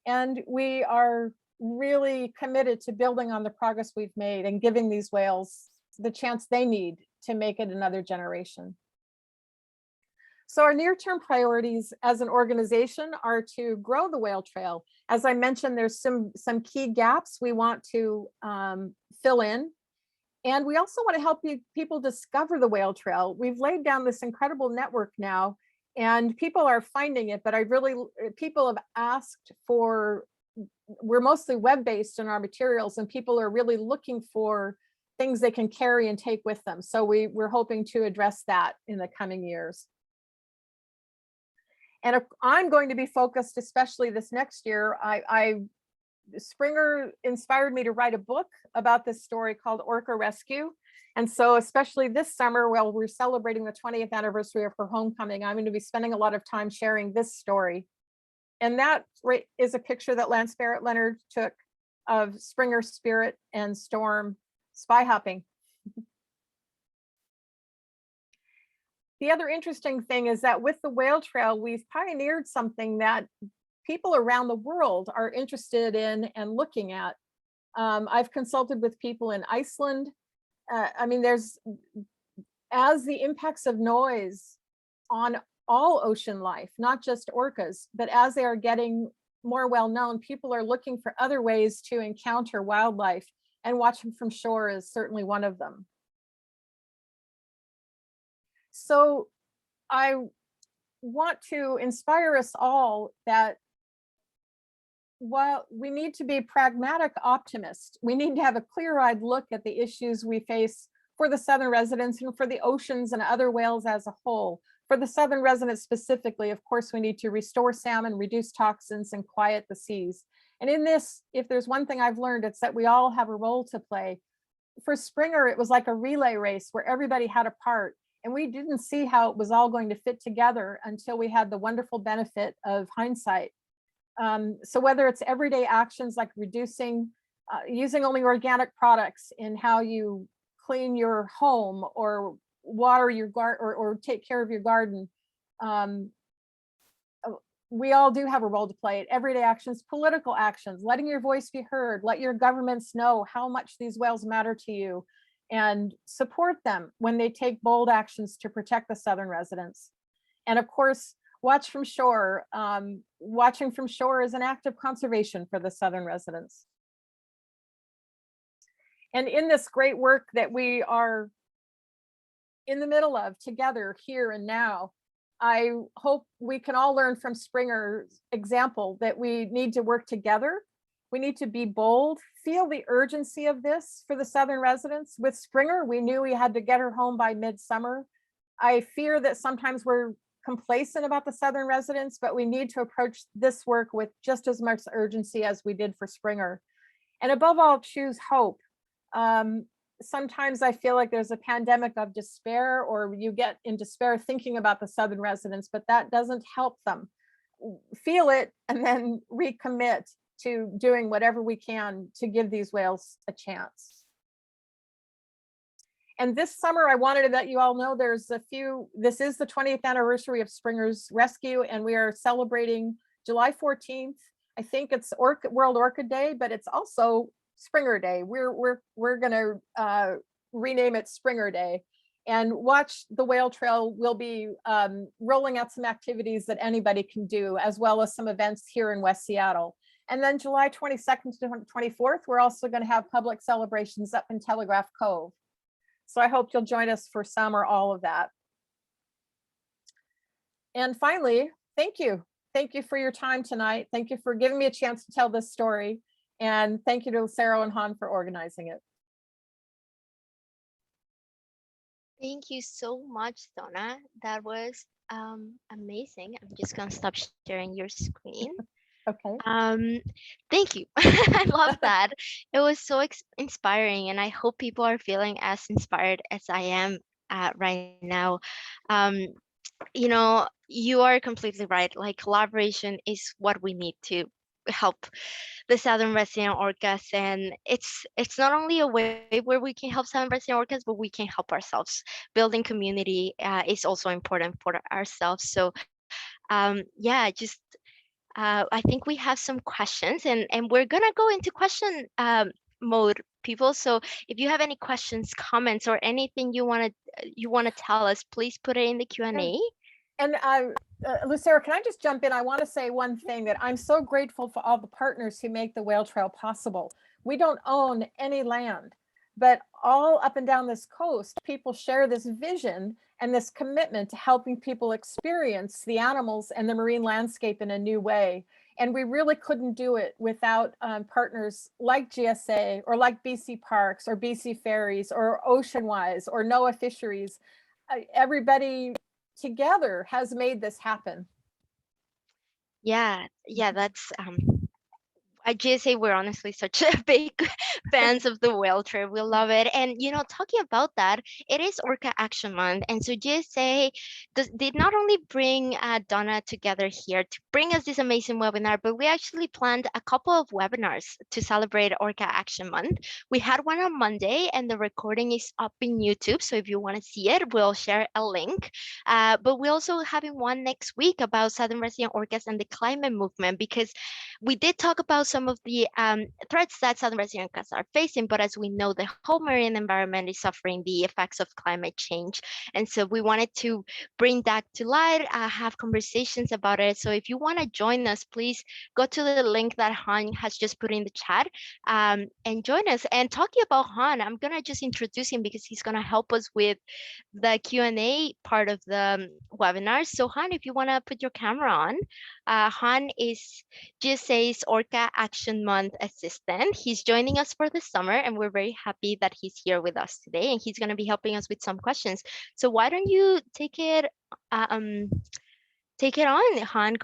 And we are really committed to building on the progress we've made and giving these whales the chance they need to make it another generation. So our near-term priorities as an organization are to grow the whale trail. As I mentioned, there's some key gaps we want to fill in. And we also want to help people discover the whale trail. We've laid down this incredible network now, and people are finding it, but people have asked for, we're mostly web-based in our materials, and people are really looking for things they can carry and take with them. So we're hoping to address that in the coming years. And I'm going to be focused, especially this next year. Springer inspired me to write a book about this story called Orca Rescue. And so especially this summer, while we're celebrating the 20th anniversary of her homecoming, I'm going to be spending a lot of time sharing this story. And that is a picture that Lance Barrett Leonard took of Springer, Spirit, and Storm spy hopping. The other interesting thing is that with the whale trail, we've pioneered something that people around the world are interested in and looking at. I've consulted with people in Iceland. I mean, as the impacts of noise on all ocean life, not just orcas, but as they are getting more well-known, people are looking for other ways to encounter wildlife, and watching from shore is certainly one of them. So I want to inspire us all that while we need to be pragmatic optimists, we need to have a clear-eyed look at the issues we face for the southern residents and for the oceans and other whales as a whole. For the southern residents specifically, of course, we need to restore salmon, reduce toxins, and quiet the seas. And in this, if there's one thing I've learned, it's that we all have a role to play. For Springer, it was like a relay race where everybody had a part, and we didn't see how it was all going to fit together until we had the wonderful benefit of hindsight. So whether it's everyday actions like reducing, using only organic products in how you clean your home or water your garden or take care of your garden, we all do have a role to play. Everyday actions, political actions, letting your voice be heard, let your governments know how much these whales matter to you, and support them when they take bold actions to protect the southern residents. And of course, watch from shore. Watching from shore is an act of conservation for the southern residents. And in this great work that we are in the middle of together here and now, I hope we can all learn from Springer's example that we need to work together. We need to be bold, feel the urgency of this for the southern residents. With Springer, we knew we had to get her home by midsummer. I fear that sometimes we're complacent about the southern residents, but we need to approach this work with just as much urgency as we did for Springer. And above all, choose hope. sometimes I feel like there's a pandemic of despair, or you get in despair thinking about the Southern residents, but that doesn't help them. Feel it and then recommit to doing whatever we can to give these whales a chance. And this summer, I wanted to let you all know this is the 20th anniversary of Springer's rescue, and we are celebrating July 14th. I think it's World Orchid Day, but it's also Springer Day. We're gonna rename it Springer Day, and watch the whale trail. We'll be rolling out some activities that anybody can do, as well as some events here in West Seattle. And then July 22nd to 24th, we're also going to have public celebrations up in Telegraph Cove. So I hope you'll join us for some or all of that. And finally, thank you. Thank you for your time tonight. Thank you for giving me a chance to tell this story. And thank you to Lucero and Han for organizing it. Thank you so much, Donna. That was amazing. I'm just gonna stop sharing your screen. Okay. Thank you. I love that. It was so inspiring, and I hope people are feeling as inspired as I am right now. You are completely right. Like, collaboration is what we need to help the southern resident orcas, and it's not only a way where we can help southern resident orcas, but we can help ourselves. Building community is also important for ourselves. So yeah, just I think we have some questions, and we're gonna go into question mode, people. So if you have any questions, comments, or anything you wanna tell us, please put it in the Q&A. And Lucero, can I just jump in? I want to say one thing, that I'm so grateful for all the partners who make the whale trail possible. We don't own any land, but all up and down this coast, people share this vision and this commitment to helping people experience the animals and the marine landscape in a new way. And we really couldn't do it without partners like GSA, or like BC Parks, or BC Ferries, or Oceanwise, or NOAA Fisheries. Everybody together has made this happen. Yeah, that's I just say we're honestly such a big fans of the whale trip. We love it. And talking about that, it is Orca Action Month. And so GSA did not only bring Donna together here to bring us this amazing webinar, but we actually planned a couple of webinars to celebrate Orca Action Month. We had one on Monday, and the recording is up in YouTube. So if you want to see it, we'll share a link. But we're also having one next week about southern resident orcas and the climate movement, because we did talk about some of the threats that southern resident orcas are facing, but as we know, the whole marine environment is suffering the effects of climate change. And so we wanted to bring that to light, have conversations about it. So if you want to join us, please go to the link that Han has just put in the chat, and join us. And talking about Han, I'm going to just introduce him because he's going to help us with the Q&A part of the webinar. So Han, if you want to put your camera on, Han is GSA's Orca Action Month assistant. He's joining us for the summer, and we're very happy that he's here with us today, and he's going to be helping us with some questions. So why don't you take it on, Han,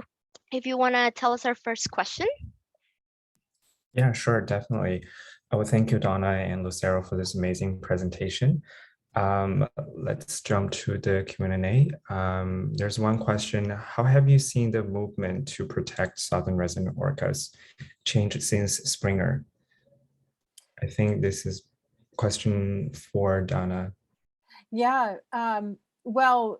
if you want to tell us our first question. Yeah, sure, definitely. I would thank you, Donna and Lucero, for this amazing presentation. Let's jump to the Q&A. There's one question: how have you seen the movement to protect southern resident orcas change since Springer? I think this is a question for Donna. Yeah, well,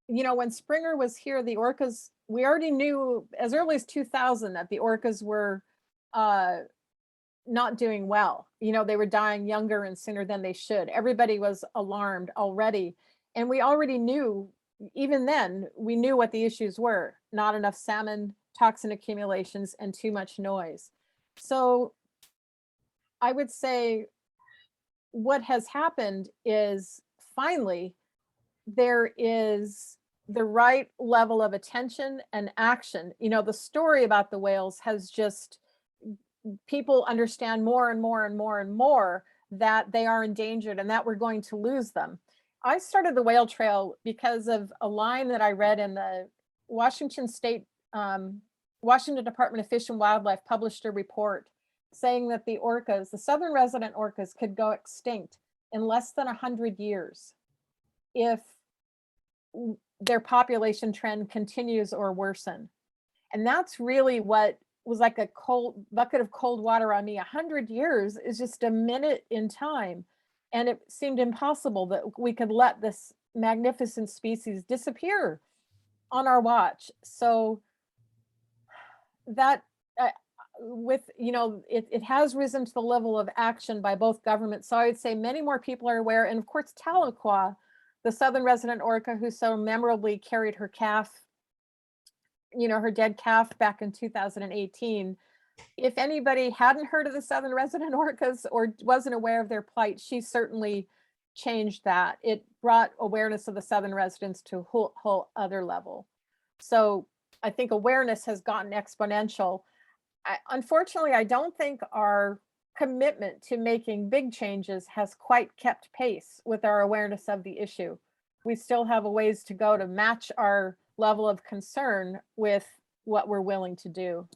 when Springer was here, the orcas, we already knew as early as 2000 that the orcas were not doing well. They were dying younger and sooner than they should. Everybody was alarmed already. And we already knew, even then, we knew what the issues were: not enough salmon, toxin accumulations, and too much noise. So I would say what has happened is, finally, there is the right level of attention and action. The story about the whales has just, people understand more and more and more and more that they are endangered and that we're going to lose them. I started the whale trail because of a line that I read in the Washington Department of Fish and Wildlife published a report saying that the orcas, the southern resident orcas, could go extinct in less than 100 years if their population trend continues or worsen. And that's really what was like a cold bucket of cold water on me. 100 years is just a minute in time. And it seemed impossible that we could let this magnificent species disappear on our watch. So that with, you know, it has risen to the level of action by both governments. So I would say many more people are aware. And of course, Tahlequah, the southern resident orca who so memorably carried her calf, you know, her dead calf back in 2018. If anybody hadn't heard of the southern resident orcas or wasn't aware of their plight, she certainly changed that. It brought awareness of the southern residents to a whole other level. So I think awareness has gotten exponential. Unfortunately, I don't think our commitment to making big changes has quite kept pace with our awareness of the issue. We still have a ways to go to match our level of concern with what we're willing to do.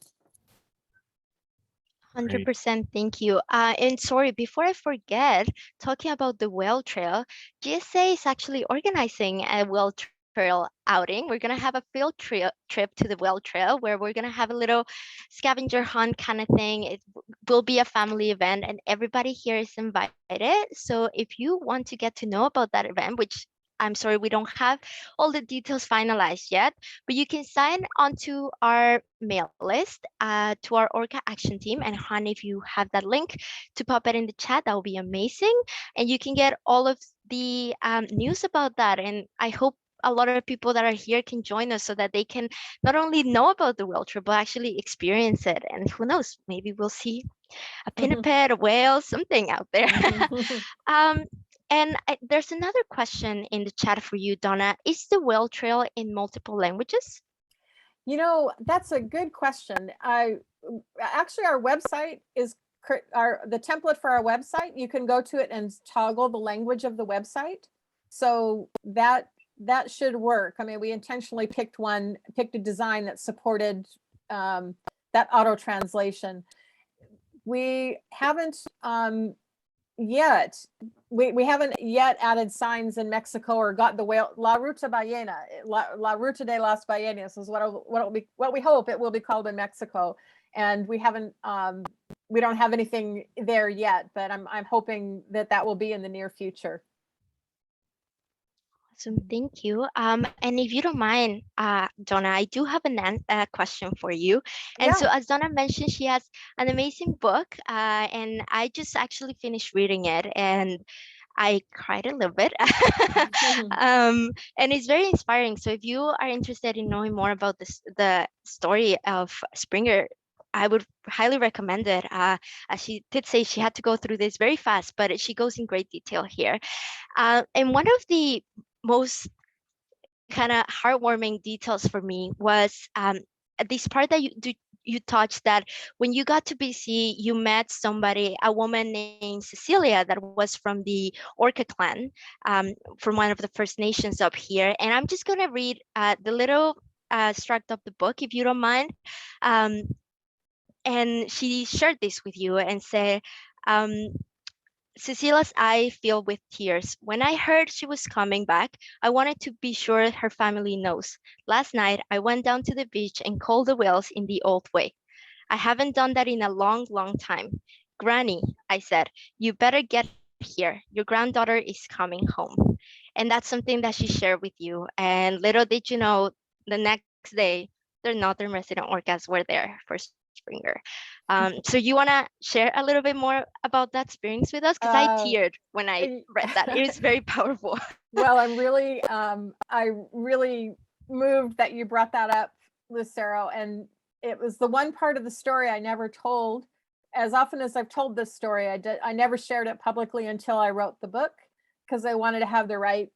100%, thank you. And sorry, before I forget, talking about the whale trail, GSA is actually organizing a whale trail outing. We're going to have a field trip to the whale trail where we're going to have a little scavenger hunt kind of thing. It will be a family event and everybody here is invited. So if you want to get to know about that event, which I'm sorry, we don't have all the details finalized yet, but you can sign onto our mail list, to our Orca Action Team. And Han, if you have that link to pop it in the chat, that will be amazing. And you can get all of the news about that. And I hope a lot of people that are here can join us so that they can not only know about the whale trip, but actually experience it. And who knows, maybe we'll see a pinniped, a whale, something out there. And there's another question in the chat for you, Donna. Is the whale trail in multiple languages? You know, that's a good question. Actually, our website is the template for our website. You can go to it and toggle the language of the website. So that should work. I mean, we intentionally picked a design that supported that auto translation. We haven't yet. We haven't yet added signs in Mexico or got the whale La Ruta Ballena, La Ruta de las Ballenas is what we hope it will be called in Mexico. And we haven't we don't have anything there yet, but I'm hoping that will be in the near future. Awesome, thank you. And if you don't mind, Donna, I do have a question for you. And Yeah. so as Donna mentioned, she has an amazing book, and I just actually finished reading it and I cried a little bit. And it's very inspiring. So if you are interested in knowing more about the story of Springer, I would highly recommend it. As she did say, she had to go through this very fast, but she goes in great detail here. And one of the most kind of heartwarming details for me was this part that you touched, that when you got to BC, you met somebody, a woman named Cecilia, that was from the Orca clan, from one of the First Nations up here. And I'm just going to read the little extract of the book, if you don't mind. And she shared this with you and said, Cecilia's eye filled with tears. When I heard she was coming back, I wanted to be sure her family knows. Last night, I went down to the beach and called the whales in the old way. I haven't done that in a long, long time. Granny, I said, you better get here. Your granddaughter is coming home. And that's something that she shared with you. And little did you know, the next day, the northern resident orcas were there for Springer. So you want to share a little bit more about that experience with us? Because I teared when I read that. It was very powerful. Well, I'm really, I really moved that you brought that up, Lucero. And it was the one part of the story I never told. As often as I've told this story, I never shared it publicly until I wrote the book, because I wanted to have the right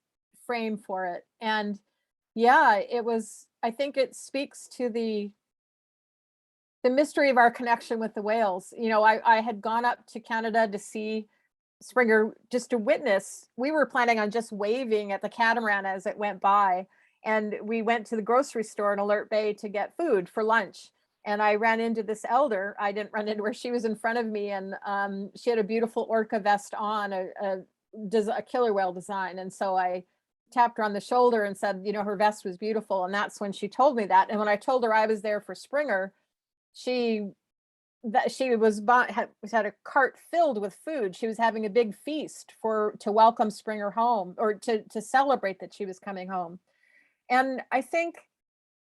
frame for it. And yeah, I think it speaks to the mystery of our connection with the whales. You know, I had gone up to Canada to see Springer, just to witness. We were planning on just waving at the catamaran as it went by. And we went to the grocery store in Alert Bay to get food for lunch. And I ran into this elder. I didn't run into her. She was in front of me, and she had a beautiful orca vest on, a killer whale design. And so I tapped her on the shoulder and said, you know, her vest was beautiful. And that's when she told me that. And when I told her I was there for Springer, she had a cart filled with food. She was having a big feast to welcome Springer home, or to celebrate that she was coming home. And I think,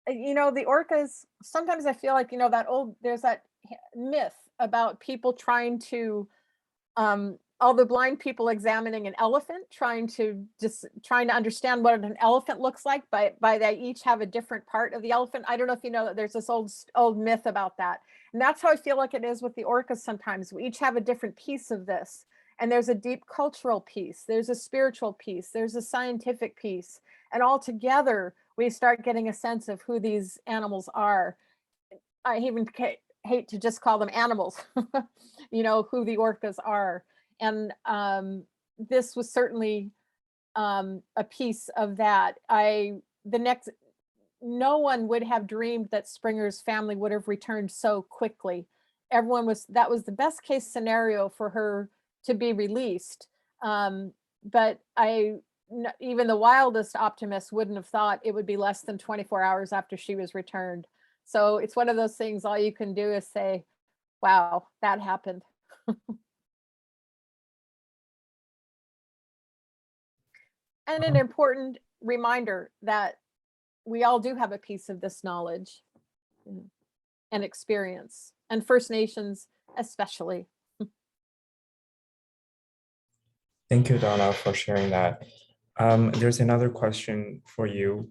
you know, the orcas, sometimes I feel like, you know, there's that myth about people trying to, all the blind people examining an elephant, trying to understand what an elephant looks like, by they each have a different part of the elephant. I don't know if you know that there's this old myth about that. And that's how I feel like it is with the orcas sometimes. We each have a different piece of this. And there's a deep cultural piece, there's a spiritual piece, there's a scientific piece. And all together, we start getting a sense of who these animals are. I even hate to just call them animals, you know, who the orcas are. And this was certainly a piece of that. No one would have dreamed that Springer's family would have returned so quickly. That was the best case scenario for her to be released. But even the wildest optimist wouldn't have thought it would be less than 24 hours after she was returned. So it's one of those things, all you can do is say, wow, that happened. And an important reminder that we all do have a piece of this knowledge and experience, and First Nations especially. Thank you, Donna, for sharing that. There's another question for you.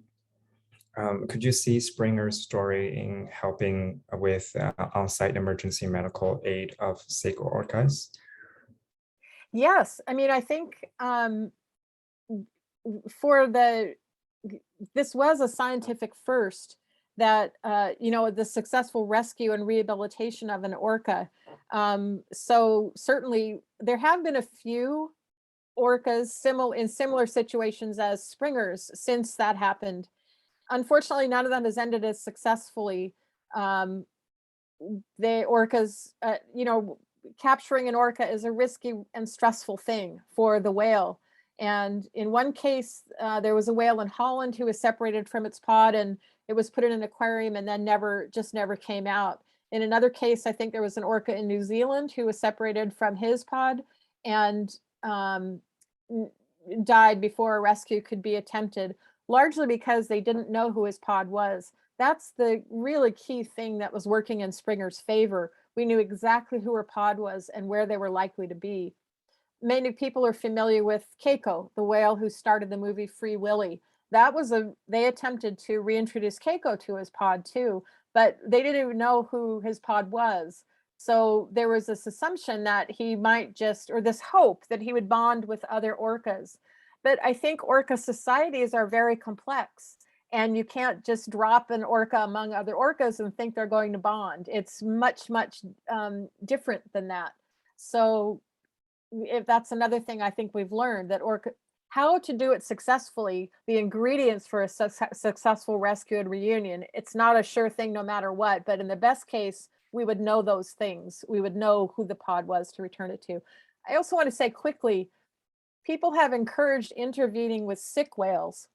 Could you see Springer's story in helping with on-site emergency medical aid of sick orcas? Yes, I mean, I think this was a scientific first, that you know, the successful rescue and rehabilitation of an orca. So certainly there have been a few orcas in similar situations as Springer's since that happened. Unfortunately, none of them has ended as successfully. The orcas, you know, capturing an orca is a risky and stressful thing for the whale. And in one case, there was a whale in Holland who was separated from its pod, and it was put in an aquarium and then never came out. In another case, I think there was an orca in New Zealand who was separated from his pod and died before a rescue could be attempted, largely because they didn't know who his pod was. That's the really key thing that was working in Springer's favor. We knew exactly who her pod was and where they were likely to be. Many people are familiar with Keiko, the whale who started the movie Free Willy. They attempted to reintroduce Keiko to his pod too, but they didn't even know who his pod was. So there was this assumption that he might or this hope that he would bond with other orcas. But I think orca societies are very complex, and you can't just drop an orca among other orcas and think they're going to bond. It's much, much different than that. So if that's another thing I think we've learned, that how to do it successfully, the ingredients for a successful rescue and reunion, it's not a sure thing no matter what, but in the best case, we would know those things. We would know who the pod was to return it to. I also want to say quickly, people have encouraged intervening with sick whales,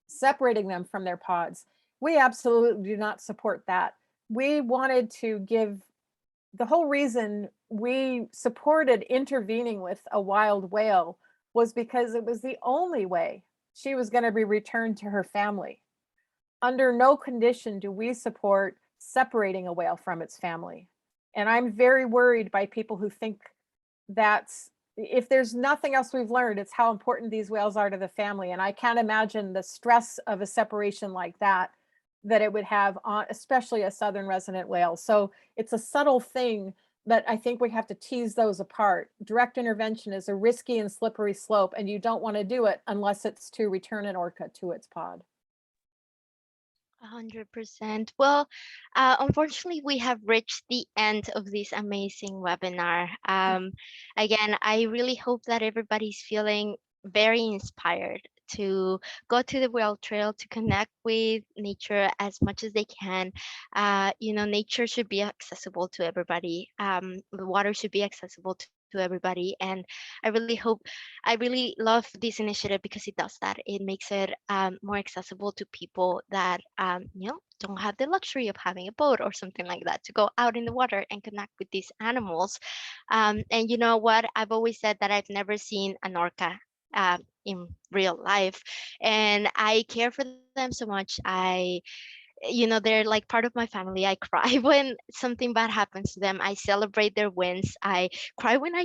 separating them from their pods. We absolutely do not support that. We wanted to the whole reason we supported intervening with a wild whale was because it was the only way she was going to be returned to her family. Under no condition do we support separating a whale from its family. And I'm very worried by people who think if there's nothing else we've learned, it's how important these whales are to the family. And I can't imagine the stress of a separation like that it would have on, especially a southern resident whale. So it's a subtle thing, but I think we have to tease those apart. Direct intervention is a risky and slippery slope, and you don't want to do it unless it's to return an orca to its pod. 100%. Well, unfortunately, we have reached the end of this amazing webinar. Again, I really hope that everybody's feeling very inspired to go to the whale trail to connect with nature as much as they can. You know, nature should be accessible to everybody. The water should be accessible to everybody. And I really love this initiative because it does that. It makes it more accessible to people that, you know, don't have the luxury of having a boat or something like that to go out in the water and connect with these animals. And you know what? I've always said that I've never seen an orca in real life, and I care for them so much. You know, they're like part of my family. I cry when something bad happens to them. I celebrate their wins. I cry when I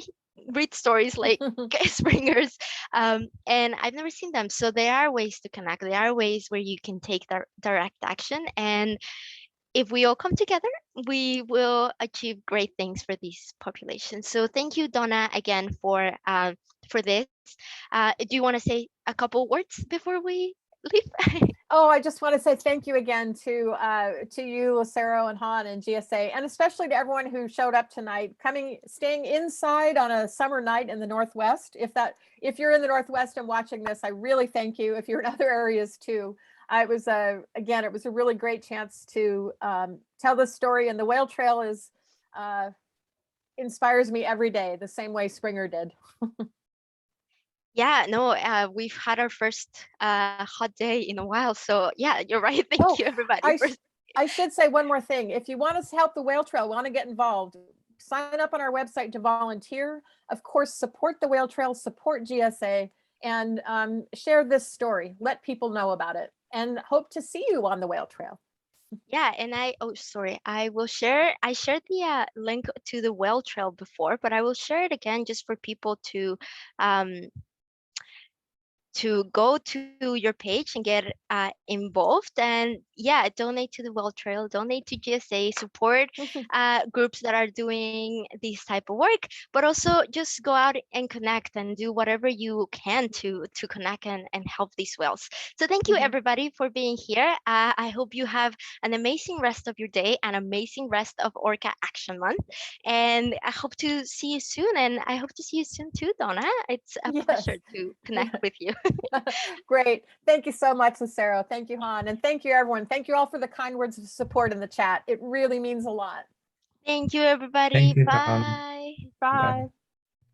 read stories like Springer's, and I've never seen them. So there are ways to connect. There are ways where you can take direct action, and if we all come together, we will achieve great things for these populations. So thank you, Donna, again for this. Do you want to say a couple words before we leave? Oh, I just want to say thank you again to you, Lucero and Han and GSA, and especially to everyone who showed up tonight, staying inside on a summer night in the Northwest. If you're in the Northwest and watching this, I really thank you. If you're in other areas too, it was a really great chance to tell this story, and the whale trail inspires me every day, the same way Springer did. Yeah, no, we've had our first hot day in a while. So yeah, you're right. Thank you, everybody. I should say one more thing. If you want us to help the whale trail, want to get involved, sign up on our website to volunteer. Of course, support the whale trail, support GSA, and share this story. Let people know about it, and hope to see you on the whale trail. Yeah, and I shared the link to the whale trail before, but I will share it again just for people to go to your page and get involved, and yeah, donate to the whale trail, donate to GSA, support groups that are doing this type of work, but also just go out and connect and do whatever you can to connect and help these whales. So thank you everybody for being here. I hope you have an amazing rest of your day, an amazing rest of Orca Action Month, and I hope to see you soon, and I hope to see you soon too, Donna. It's a pleasure to connect with you. Great. Thank you so much, Lucero. Thank you, Han. And thank you, everyone. Thank you all for the kind words of support in the chat. It really means a lot. Thank you, everybody. Thank you, Tom. Bye. Bye.